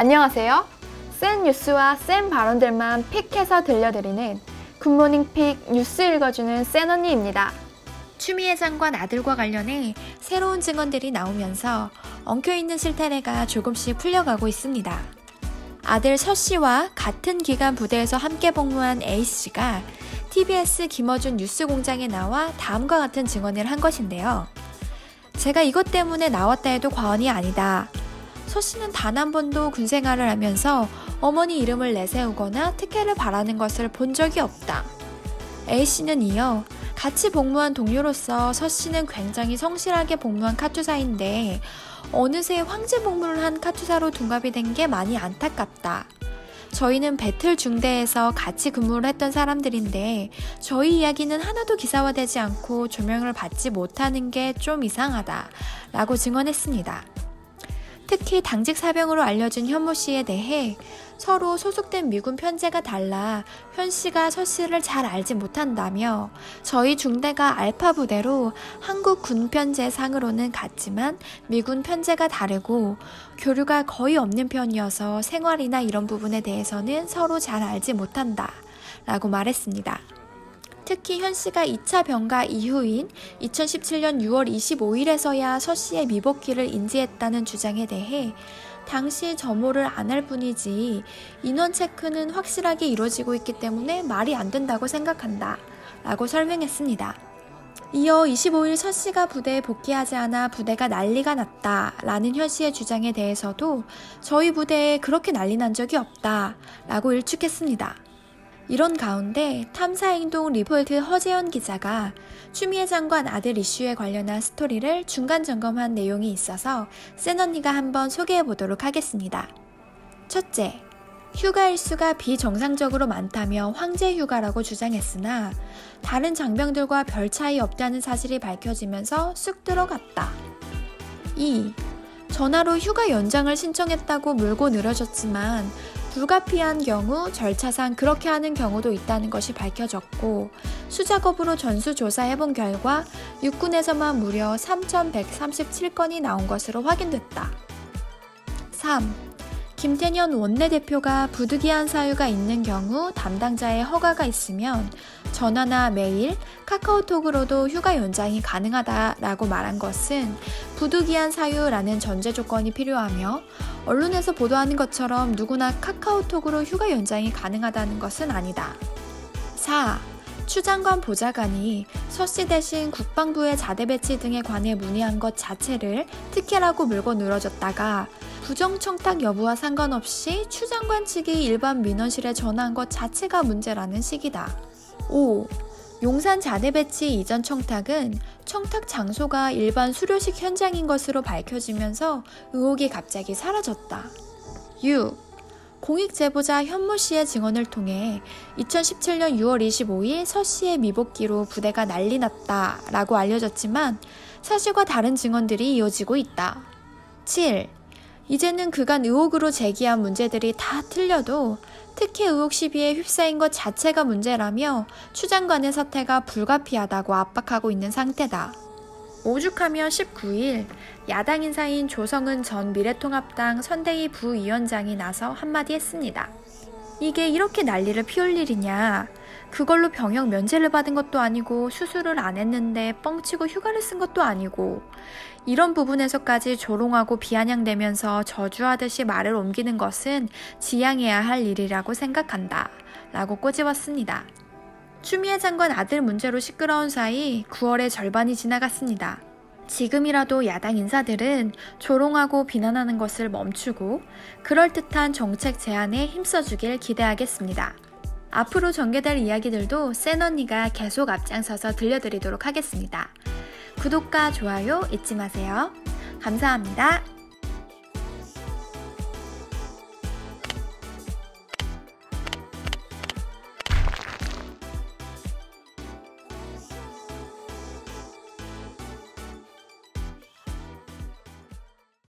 안녕하세요. 센 뉴스와 센 발언들만 픽해서 들려드리는 굿모닝 픽 뉴스 읽어주는 센 언니입니다. 추미애 장관 아들과 관련해 새로운 증언들이 나오면서 엉켜있는 실타래가 조금씩 풀려가고 있습니다. 아들 서 씨와 같은 기간 부대에서 함께 복무한 A 씨가 TBS 김어준 뉴스공장에 나와 다음과 같은 증언을 한 것인데요. 제가 이것 때문에 나왔다 해도 과언이 아니다. 서 씨는 단 한 번도 군 생활을 하면서 어머니 이름을 내세우거나 특혜를 바라는 것을 본 적이 없다. A 씨는 이어 같이 복무한 동료로서 서 씨는 굉장히 성실하게 복무한 카투사인데 어느새 황제 복무를 한 카투사로 둔갑이 된 게 많이 안타깝다. 저희는 배틀 중대에서 같이 근무를 했던 사람들인데 저희 이야기는 하나도 기사화되지 않고 조명을 받지 못하는 게 좀 이상하다 라고 증언했습니다. 특히 당직 사병으로 알려진 현모 씨에 대해 서로 소속된 미군 편제가 달라 현 씨가 서 씨를 잘 알지 못한다며 저희 중대가 알파 부대로 한국 군 편제 상으로는 같지만 미군 편제가 다르고 교류가 거의 없는 편이어서 생활이나 이런 부분에 대해서는 서로 잘 알지 못한다 라고 말했습니다. 특히 현 씨가 2차 병가 이후인 2017년 6월 25일에서야 서 씨의 미복귀를 인지했다는 주장에 대해 당시 점호를 안 할 뿐이지 인원 체크는 확실하게 이루어지고 있기 때문에 말이 안 된다고 생각한다 라고 설명했습니다. 이어 25일 서 씨가 부대에 복귀하지 않아 부대가 난리가 났다 라는 현 씨의 주장에 대해서도 저희 부대에 그렇게 난리 난 적이 없다 라고 일축했습니다. 이런 가운데 탐사행동 리포트 허재현 기자가 추미애 장관 아들 이슈에 관련한 스토리를 중간 점검한 내용이 있어서 센 언니가 한번 소개해 보도록 하겠습니다. 첫째, 휴가 일수가 비정상적으로 많다며 황제 휴가라고 주장했으나 다른 장병들과 별 차이 없다는 사실이 밝혀지면서 쑥 들어갔다. 2. 전화로 휴가 연장을 신청했다고 물고 늘어졌지만 불가피한 경우 절차상 그렇게 하는 경우도 있다는 것이 밝혀졌고 수작업으로 전수조사해본 결과 육군에서만 무려 3,137건이 나온 것으로 확인됐다. 3. 김태년 원내대표가 부득이한 사유가 있는 경우 담당자의 허가가 있으면 전화나 메일, 카카오톡으로도 휴가 연장이 가능하다라고 말한 것은 부득이한 사유라는 전제 조건이 필요하며 언론에서 보도하는 것처럼 누구나 카카오톡으로 휴가 연장이 가능하다는 것은 아니다. 4. 추 장관 보좌관이 서 씨 대신 국방부의 자대 배치 등에 관해 문의한 것 자체를 특혜라고 물고 늘어졌다가 부정청탁 여부와 상관없이 추 장관 측이 일반 민원실에 전화한 것 자체가 문제라는 식이다. 5. 용산 자대 배치 이전 청탁은 청탁 장소가 일반 수료식 현장인 것으로 밝혀지면서 의혹이 갑자기 사라졌다. 6. 공익 제보자 현모 씨의 증언을 통해 2017년 6월 25일 서 씨의 미복귀로 부대가 난리 났다 라고 알려졌지만 사실과 다른 증언들이 이어지고 있다. 7. 이제는 그간 의혹으로 제기한 문제들이 다 틀려도 특혜 의혹 시비에 휩싸인 것 자체가 문제라며 추 장관의 사퇴가 불가피하다고 압박하고 있는 상태다. 오죽하면 19일 야당 인사인 조성은 전 미래통합당 선대위 부위원장이 나서 한마디 했습니다. 이게 이렇게 난리를 피울 일이냐. 그걸로 병역 면제를 받은 것도 아니고 수술을 안 했는데 뻥치고 휴가를 쓴 것도 아니고 이런 부분에서까지 조롱하고 비아냥대면서 저주하듯이 말을 옮기는 것은 지양해야 할 일이라고 생각한다 라고 꼬집었습니다. 추미애 장관 아들 문제로 시끄러운 사이 9월의 절반이 지나갔습니다. 지금이라도 야당 인사들은 조롱하고 비난하는 것을 멈추고 그럴듯한 정책 제안에 힘써주길 기대하겠습니다. 앞으로 전개될 이야기들도 센 언니가 계속 앞장서서 들려드리도록 하겠습니다. 구독과 좋아요 잊지 마세요. 감사합니다.